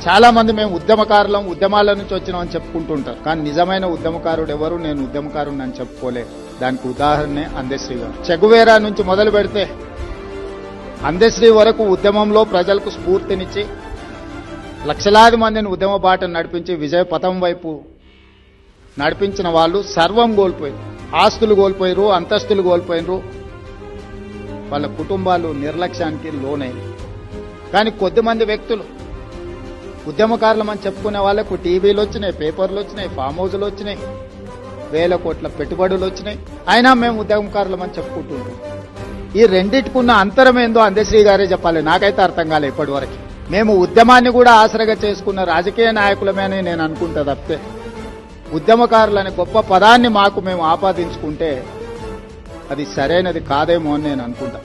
చాలా మంది మేము ఉద్యమకారులం, ఉద్యమాల నుంచి వచ్చినామని చెప్పుకుంటుంటారు. కానీ నిజమైన ఉద్యమకారుడు ఎవరు? నేను ఉద్యమకారుడు అని చెప్పుకోలే. దానికి ఉదాహరణే అందశ్రీ గారు. చెగువేరా నుంచి మొదలు పెడితే అందశ్రీ వరకు ఉద్యమంలో ప్రజలకు స్ఫూర్తినిచ్చి లక్షలాది మందిని ఉద్యమ బాటను నడిపించి విజయ పథం వైపు నడిపించిన వాళ్ళు సర్వం కోల్పోయారు. ఆస్తులు కోల్పోయారు, అంతస్తులు కోల్పోయినరు, వాళ్ళ కుటుంబాలు నిర్లక్ష్యానికి లోనైనవి. కానీ కొద్దిమంది వ్యక్తులు ఉద్యమకారులమని చెప్పుకునే వాళ్ళకు టీవీలు వచ్చినాయి, పేపర్లు వచ్చినాయి, ఫామ్ హౌజులు వచ్చినాయి, వేల కోట్ల పెట్టుబడులు వచ్చినాయి. అయినా మేము ఉద్యమకారులమని చెప్పుకుంటుంటాం. ఈ రెండింటికున్న అంతరం ఏందో అందశ్రీ గారే చెప్పాలి. నాకైతే అర్థం కాలే ఇప్పటి వరకు. మేము ఉద్యమాన్ని కూడా ఆసరగా చేసుకున్న రాజకీయ నాయకులమే అని నేను అనుకుంటా తప్పితే ఉద్యమకారులనే గొప్ప పదాన్ని మాకు మేము ఆపాదించుకుంటే అది సరైనది కాదేమో అని నేను అనుకుంటా.